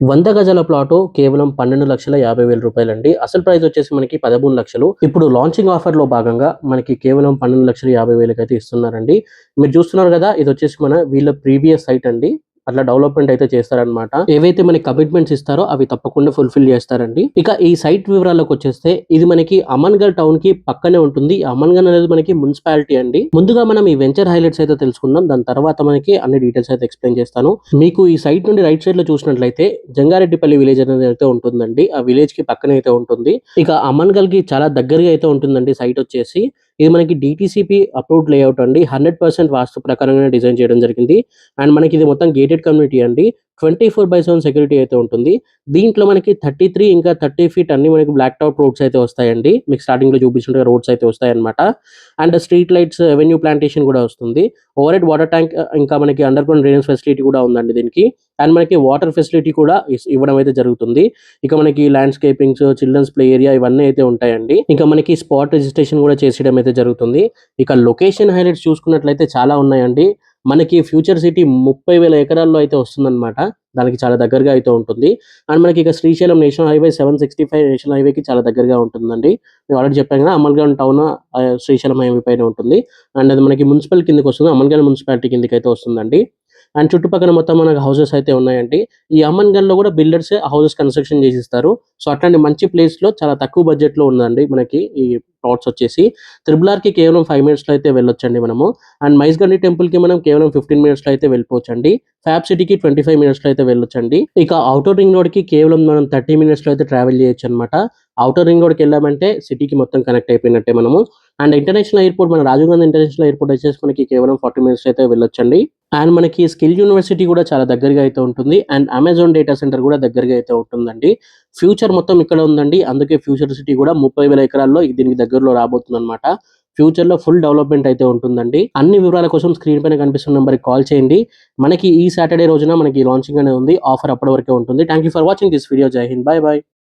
100 గజాల ప్లాటు కేవలం 12,50,000 రూపాయలండి. అసలు ప్రైస్ వచ్చేసి మనకి 13,00,000. ఇప్పుడు లాంచింగ్ ఆఫర్‌లో భాగంగా మనకి కేవలం 12,50,000 అయితే ఇస్తున్నారండి. మీరు చూస్తున్నారు గదా! ఇదొచ్చేసి వీళ్ళ ప్రీవియస్ సైట్ అండి. అట్లా డెవలప్‌మెంట్ అయితే చేస్తారనమాట. ఏవైతే మనకి కమిట్మెంట్స్ ఇస్తారో అవి తప్పకుండా ఫుల్‌ఫిల్ చేస్తారండి. ఇక ఈ సైట్ వివరాల్లోకొచ్చేస్తే ఇది మనకి అమన్‌గల్ టౌన్‌కి పక్కనే ఉంటుంది. అమన్‌గల్ అనేది మనకి మున్సిపాలిటీ అండి. ముందుగా మనం ఈ వెంచర్ హైలైట్స్ అయితే తెలుసుకుందాం. దాని తర్వాత మనకి అన్ని డీటెయిల్స్ అయితే ఎక్స్‌ప్లెయిన్ చేస్తాను. మీకు ఈ సైట్ నుండి రైట్ సైడ్‌లో చూసినట్లయితే జంగారెడ్డిపల్లి విలేజ్ అనేది అయితే ఉంటుందండి. ఆ విలేజ్‌కి పక్కనే అయితే ఉంటుంది. ఇక అమన్‌గల్‌కి చాలా దగ్గరగా అయితే ఉంటుందండి సైట్ వచ్చేసి. ఇది మనకి డీటీసీపీ అప్రూవ్డ్ లేఅవుట్ అండి. 100% వాస్తు ప్రకారంగానే డిజైన్ చేయడం జరిగింది. అండ్ మనకి ఇది మొత్తం గేటెడ్ కమ్యూనిటీ అండి. 24/7 సెక్యూరిటీ అయితే ఉంటుంది. దీంట్లో మనకి 33 ఇంకా 30 ఫీట్ అన్ని మనకి బ్లాక్ టాప్ రోడ్స్ అయితే వస్తాయండి. మీకు స్టార్టింగ్‌లో చూపించినట్టుగా రోడ్స్ అయితే వస్తాయన్నమాట. And street lights, avenue plantation కూడా వస్తుంది. ఓవర్ హెడ్ వాటర్ ట్యాంక్ ఇంకా మనకి అండర్ గ్రౌండ్ డ్రైనేజ్ ఫెసిలిటీ కూడా ఉందండి దీనికి. అండ్ మనకి వాటర్ ఫెసిలిటీ కూడా ఇవ్వడం అయితే జరుగుతుంది. ఇక మనకి ల్యాండ్‌స్కేపింగ్స్, చిల్డ్రన్స్ ప్లే ఏరియా ఇవన్నీ అయితే ఉంటాయండి. ఇంకా మనకి స్పాట్ రిజిస్ట్రేషన్ కూడా చేసేయడం అయితే జరుగుతుంది. ఇక లొకేషన్ హైలైట్స్ చూసుకున్నట్లయితే చాలా ఉన్నాయండి. మనకి ఫ్యూచర్ సిటీ 30,000 ఎకరాల్లో అయితే వస్తుందన్నమాట. దానికి చాలా దగ్గరగా అయితే ఉంటుంది. అండ్ మనకి ఇక శ్రీశైలం నేషనల్ హైవే 765 నేషనల్ హైవేకి చాలా దగ్గరగా ఉంటుందండి. నేను ఆల్రెడీ చెప్పాను కదా! అమర్గాం టౌన్ శ్రీశైలం హైవే పైన ఉంటుంది. అండ్ అది మనకి మున్సిపల్ కిందకొస్తుంది. అమన్గల్ మున్సిపాలిటీ కిందకైతే వస్తుందండి. అండ్ చుట్టుపక్కల మొత్తం మనకు హౌసెస్ అయితే ఉన్నాయండి. ఈ అమన్గల్‌లో కూడా బిల్డర్సే హౌసెస్ కన్‌స్ట్రక్షన్ చేసిస్తారు. సో, అట్లాంటి మంచి ప్లేస్‌లో చాలా తక్కువ బడ్జెట్‌లో ఉందండి మనకి ఈ ప్లాట్స్ వచ్చేసి. త్రిబుల్ ఆర్‌కి కేవలం 5 మినిట్స్‌లో అయితే వెళ్ళొచ్చండి మనము. అండ్ మైస్గండి టెంపుల్‌కి మనం కేవలం 15 మినిట్స్‌లో అయితే వెళ్ళిపోవచ్చండి. ఫ్యాబ్ సిటీకి 25 మినిట్స్‌లో అయితే వెళ్ళొచ్చండి. ఇక ఔటర్ రింగ్ రోడ్‌కి కేవలం మనం 30 మినిట్స్‌లో అయితే ట్రావెల్ చేయొచ్చనమాట. ఔటర్ రింగ్ రోడ్‌కెళ్ళామంటే సిటీకి మొత్తం కనెక్ట్ అయిపోయినట్టే మనము. అండ్ ఇంటర్నేషనల్ ఎయిర్‌పోర్ట్ మన రాజీవ్ గాంధీ ఇంటర్నేషనల్ ఎయిర్‌పోర్ట్ వచ్చేసి మనకి కేవలం 40 మినిట్స్‌లో అయితే వెళ్ళొచ్చండి. అండ్ మనకి స్కిల్ యూనివర్సిటీ కూడా చాలా దగ్గరగా అయితే ఉంటుంది. అండ్ అమెజాన్ డేటా సెంటర్ కూడా దగ్గరగా అయితే ఉంటుందండి. ఫ్యూచర్ మొత్తం ఇక్కడ ఉందండి. అందుకే ఫ్యూచర్ సిటీ కూడా 30,000 ఎకరాల్లో దీనికి దగ్గరలో రాబోతుందన్నమాట. ఫ్యూచర్‌లో ఫుల్ డెవలప్‌మెంట్ అయితే ఉంటుందండి. అన్ని వివరాల కోసం స్క్రీన్ పైన కనిపిస్తున్న నంబర్‌కి కాల్ చేయండి. మనకి ఈ సాటర్‌డే రోజున మనకి లాంచింగ్ అనేది ఉంది. ఆఫర్ అప్పటి వరకే ఉంటుంది. Thank you for watching this video. జై హింద్. By by.